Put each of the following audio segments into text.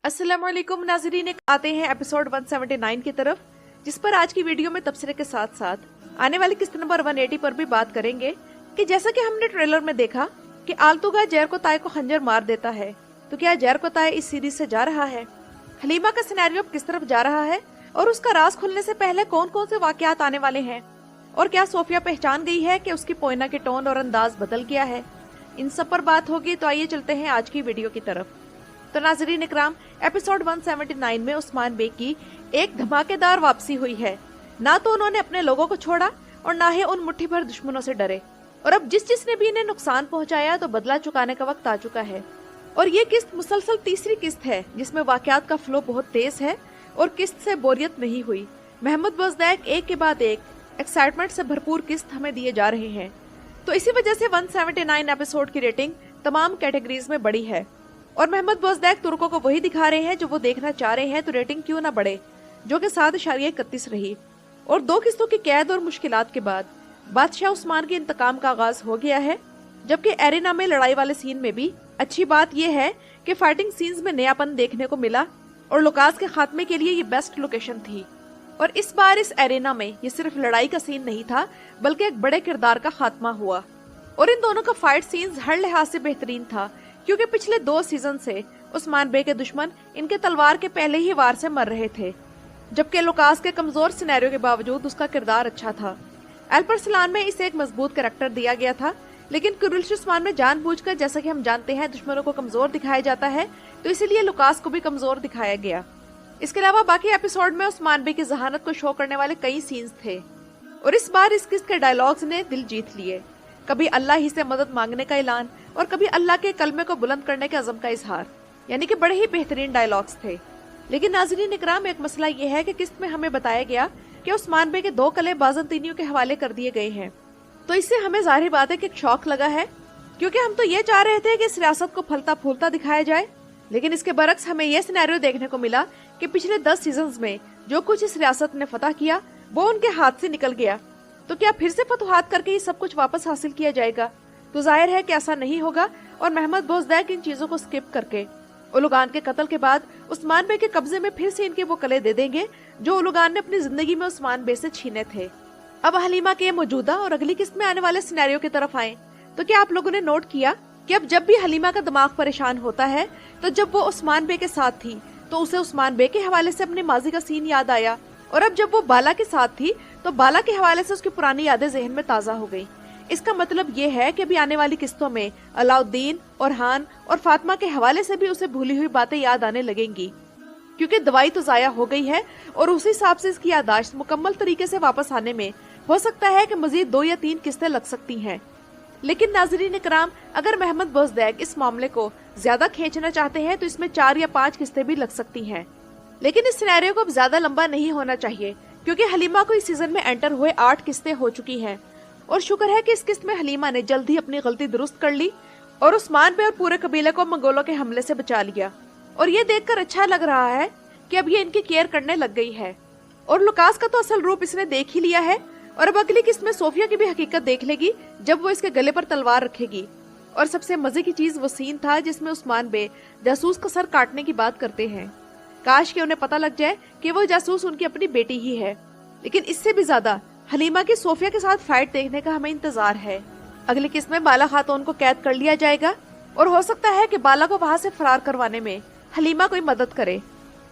अस्सलाम वालेकुम नाज़रीन, आते हैं एपिसोड 179 की तरफ, जिस पर आज की वीडियो में तबसरे के साथ साथ आने वाली किस्त नंबर 180 पर भी बात करेंगे कि जैसा कि हमने ट्रेलर में देखा कि आलतूगा जैर को ताए को खंजर मार देता है, तो क्या जैर को ताए इस सीरीज से जा रहा है? हलीमा का सिनेरियो अब किस तरफ जा रहा है और उसका राज खुलने से पहले कौन कौन से वाकयात आने वाले हैं? और क्या सोफिया पहचान गई है कि उसकी पोइना के टोन और अंदाज बदल गया है? इन सब पर बात होगी, तो आइए चलते हैं आज की वीडियो की तरफ। तो नाज़रीन इकराम, एपिसोड 179 में उस्मान बे की एक धमाकेदार वापसी हुई है। ना तो उन्होंने अपने लोगों को छोड़ा और ना ही उन मुट्ठी भर दुश्मनों से डरे, और अब जिसने भी इन्हें नुकसान पहुंचाया तो बदला चुकाने का वक्त आ चुका है। और ये किस्त मुसलसल तीसरी किस्त है जिसमें वाकयात का फ्लो बहुत तेज है और किस्त से बोरियत नहीं हुई। महमूद बोजदैक एक के बाद एक एक्साइटमेंट से भरपूर किस्त हमें दिए जा रहे हैं, तो इसी वजह से 179 एपिसोड की रेटिंग तमाम कैटेगरीज में बढ़ी है। और महमूद बोजदैक तुर्कों को वही दिखा रहे हैं जो वो देखना चाह रहे हैं, तो रेटिंग क्यों ना बढ़े, जो कि 7.31 रही। और 2 किस्तों की कैद और मुश्किलात के बाद बादशाह उस्मान के इंतकाम का आगाज हो गया है। जबकि एरिना में लड़ाई वाले सीन में भी अच्छी बात यह है कि फाइटिंग सीन्स में नयापन देखने को मिला और लुकास के खात्मे के लिए ये बेस्ट लोकेशन थी। और इस बार इस एरिना में ये सिर्फ लड़ाई का सीन नहीं था, बल्कि एक बड़े किरदार का खात्मा हुआ। और इन दोनों का फाइट सीन्स हर लिहाज से बेहतरीन था, क्योंकि पिछले 2 सीजन से उस्मान बे के दुश्मन इनके तलवार के पहले ही वार से मर रहे थे, जबकि लुकास के कमजोर सिनेरियो के बावजूद उसका किरदार अच्छा था। एल्परसलान में इसे एक मजबूत कैरेक्टर दिया गया था, लेकिन कुरिल्श उस्मान में जानबूझकर, जैसा कि हम जानते हैं, दुश्मनों को कमजोर दिखाया जाता है, तो इसीलिए लुकास को भी कमजोर दिखाया गया। इसके अलावा बाकी एपिसोड में उस्मान बे की जहानत को शो करने वाले कई सीन्स थे, और इस बार इस किस्त के डायलॉग्स ने दिल जीत लिए। कभी अल्लाह ही से मदद मांगने का ऐलान और कभी अल्लाह के कलमे को बुलंद करने के अज़म का इजहार, यानी कि बड़े ही बेहतरीन डायलॉग्स थे। लेकिन नाज़रीन इकराम, एक मसला ये है कि किस्त में हमें बताया गया कि उस्मान बे के 2 कले बाज़ंतीनियों के हवाले कर दिए गए हैं, तो इससे हमें जाहिर बात है कि एक शौक लगा है, क्योंकि हम तो ये चाह रहे थे कि इस रियासत को फलता फूलता दिखाया जाए। लेकिन इसके बरक्स हमें यह सिनेरियो देखने को मिला कि पिछले 10 सीजन्स में जो कुछ इस रियासत ने फतह किया वो उनके हाथ से निकल गया। तो क्या फिर से फतुहात करके ये सब कुछ वापस हासिल किया जाएगा? तो जाहिर है कि ऐसा नहीं होगा। और महमूद बोजदैक इन चीजों को स्किप करके उलुगान के कत्ल के बाद उस्मान बे के कब्जे में फिर से इनके वो कले दे देंगे जो उलुगान ने अपनी जिंदगी में उस्मान बे से छीने थे। अब हलीमा के मौजूदा और अगली किस्त में आने वाले सिनेरियो की तरफ आए, तो क्या आप लोगों ने नोट किया कि अब जब भी हलीमा का दिमाग परेशान होता है, तो जब वो उस्मान बे के साथ थी तो उसे उस्मान बे के हवाले से अपने माजी का सीन याद आया, और अब जब वो बाला के साथ थी तो बाला के हवाले से उसकी पुरानी यादें जहन में ताजा हो गई। इसका मतलब ये है कि अभी आने वाली किस्तों में अलाउद्दीन और हान और फातिमा के हवाले से भी उसे भूली हुई बातें याद आने लगेंगी, क्योंकि दवाई तो जाया हो गई है और उसी हिसाब से इसकी यादाश्त मुकम्मल तरीके से वापस आने में हो सकता है कि मजीद 2 या 3 किस्तें लग सकती हैं। लेकिन नाज़रीन इकराम, अगर महमूद बोजदैक इस मामले को ज्यादा खींचना चाहते हैं तो इसमें 4 या 5 किस्तें भी लग सकती हैं। लेकिन इस सिनेरियो को अब ज्यादा लंबा नहीं होना चाहिए, क्योंकि हलीमा को इस सीजन में एंटर हुए 8 किस्तें हो चुकी हैं, और शुक्र है कि इस किस्त में हलीमा ने जल्द ही अपनी गलती दुरुस्त कर ली और उस्मान बे और पूरे कबीले को मंगोलों के हमले से बचा लिया। और ये देखकर अच्छा लग रहा है कि अब ये इनकी केयर करने लग गई है। और लुकास का तो असल रूप इसने देख ही लिया है, और अब अगली किस्त में सोफिया की भी हकीकत देख लेगी जब वो इसके गले पर तलवार रखेगी। और सबसे मजे की चीज वो सीन था जिसमें उस्मान बे जासूस का सर काटने की बात करते हैं। काश कि उन्हें पता लग जाए कि वो जासूस उनकी अपनी बेटी ही है। लेकिन इससे भी ज्यादा हलीमा की सोफिया के साथ फाइट देखने का हमें इंतजार है। अगली किस्त में बाला खातून को कैद कर लिया जाएगा, और हो सकता है कि बाला को वहां से फरार करवाने में हलीमा कोई मदद करे,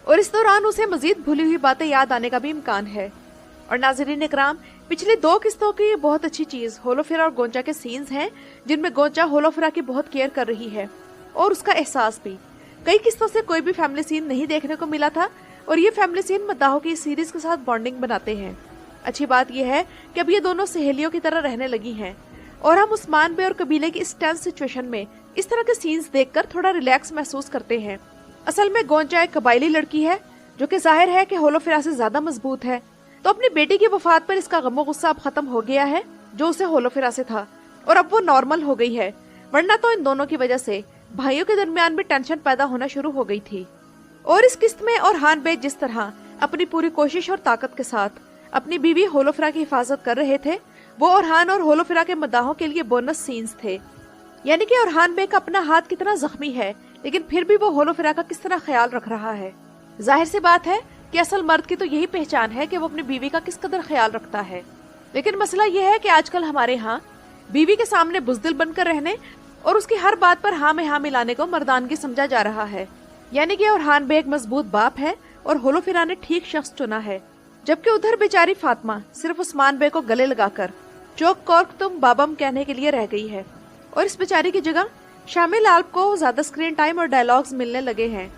और इस दौरान उसे मजीद भूली हुई बातें याद आने का भी इम्कान है। और नाज़रीन इकराम, पिछली 2 किस्तों की बहुत अच्छी चीज होलोफिरा और गोंचा के सीन्स हैं, जिनमें गोंचा होलोफिरा की बहुत केयर कर रही है, और उसका एहसास भी। कई किस्तों से कोई भी फैमिली सीन नहीं देखने को मिला था, और ये फैमिली सीन मद्दाहों की सीरीज के साथ बॉन्डिंग बनाते हैं। अच्छी बात यह है कि अब ये दोनों सहेलियों की तरह रहने लगी हैं, और हम उस्मान बे और कबीले की इस टेंस सिचुएशन में इस तरह के सीन्स देखकर थोड़ा रिलैक्स महसूस करते हैं। असल में गोंचा एक कबायली लड़की है, जो कि जाहिर है कि होलोफिरा से ज्यादा मजबूत है, तो अपनी बेटी की वफात पर इसका गमो गुस्सा अब खत्म हो गया है जो उसे होलोफिरा से था, और अब वो नॉर्मल हो गई है। वरना तो इन दोनों की वजह से भाइयों के दरमियान भी टेंशन पैदा होना शुरू हो गई थी। और इस किस्त में औरहान बे जिस तरह अपनी पूरी कोशिश और ताकत के साथ अपनी बीवी होलोफिरा की हिफाजत कर रहे थे, वो औरहान और होलोफिरा के मद्दाहों के लिए बोनस सीन्स थे। यानी कि औरहान बे का अपना हाथ कितना जख्मी है, लेकिन फिर भी वो होलोफिरा का किस तरह ख्याल रख रहा है। जाहिर सी बात है कि असल मर्द की तो यही पहचान है कि वो अपनी बीवी का किस कदर ख्याल रखता है। लेकिन मसला ये है कि आजकल हमारे यहाँ बीवी के सामने बुज़दिल बनकर रहने और उसकी हर बात पर हाँ में हाँ मिलाने को मर्दानगी समझा जा रहा है। यानी कि ओरहान बेग मजबूत बाप है और होलोफिरा ने ठीक शख्स चुना है, जबकि उधर बेचारी फातिमा सिर्फ उस्मान बेग को गले लगाकर चौक कौर तुम बाबम कहने के लिए रह गई है। और इस बेचारी की जगह शामिल आल्प को ज्यादा स्क्रीन टाइम और डायलॉग्स मिलने लगे हैं।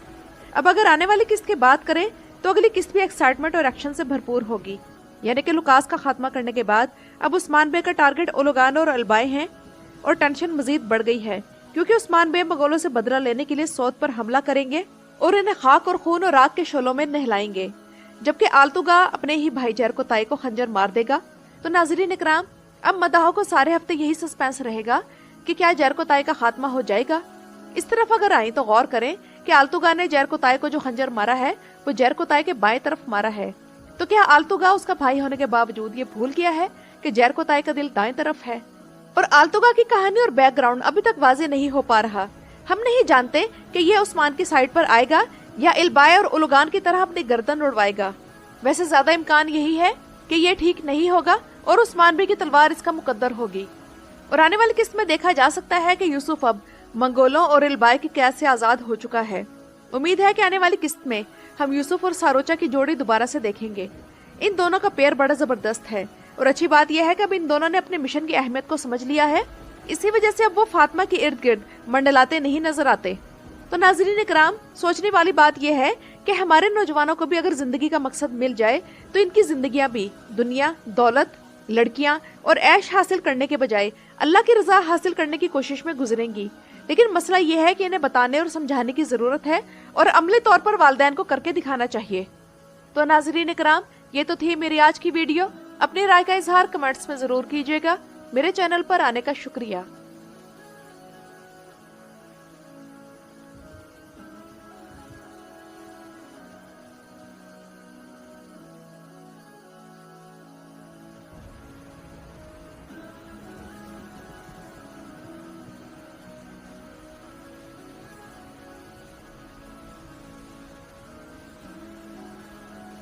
अब अगर आने वाली किस्त की बात करें तो अगली किस्त भी एक्साइटमेंट और एक्शन से भरपूर होगी। यानी कि लुकास का खात्मा करने के बाद अब उस्मान बे का टारगेट ओलोगान और अलबाई हैं और टेंशन मजीद बढ़ गई है, क्योंकि उस्मान बे मंगोलों से बदला लेने के लिए सौद पर हमला करेंगे और इन्हें खाक और खून और आग के शोलों में नहलाएंगे, जबकि आलतुगा अपने ही भाई जरकोताई को खंजर मार देगा। तो नाज़रीन इकराम, अब मदाहों को सारे हफ्ते यही सस्पेंस रहेगा कि क्या जरकोताई का खात्मा हो जाएगा। इस तरफ अगर आए तो गौर करें कि आलतुगा ने जरकोताई को जो खंजर मारा है वो जरकोताई के बाएं तरफ मारा है। तो क्या आलतुगा उसका भाई होने के बावजूद ये भूल गया है कि जरकोताई का दिल दाएं तरफ है। और आलतुगा की कहानी और बैकग्राउंड अभी तक वाज़ेह नहीं हो पा रहा। हम नहीं जानते कि ये उस्मान की साइड पर आएगा या इल्बाई और उलुगान की तरह अपनी गर्दन उड़वाएगा। वैसे ज्यादा इम्कान यही है कि ये ठीक नहीं होगा और उस्मान बे की तलवार इसका मुकद्दर होगी। और आने वाली किस्त में देखा जा सकता है कि यूसुफ अब मंगोलों और इल्बाई की कैद से आजाद हो चुका है। उम्मीद है कि आने वाली किस्त में हम यूसुफ और सारोचा की जोड़ी दोबारा से देखेंगे। इन दोनों का पेयर बड़ा जबरदस्त है और अच्छी बात यह है कि अब इन दोनों ने अपने मिशन की अहमियत को समझ लिया है। इसी वजह से अब वो फातिमा के इर्द गिर्द मंडलाते नहीं नजर आते। तो नाज़रीन इकराम, सोचने वाली बात यह है कि हमारे नौजवानों को भी अगर जिंदगी का मकसद मिल जाए तो इनकी जिंदगियां भी दुनिया, दौलत, लड़कियां और ऐश हासिल करने के बजाय अल्लाह की रजा हासिल करने की कोशिश में गुजरेंगी। लेकिन मसला यह है कि इन्हें बताने और समझाने की जरूरत है और अमली तौर पर वालिदैन को करके दिखाना चाहिए। तो नाज़रीन इकराम, ये तो थी मेरी आज की वीडियो। अपनी राय का इजहार कमेंट्स में जरूर कीजिएगा। मेरे चैनल पर आने का शुक्रिया।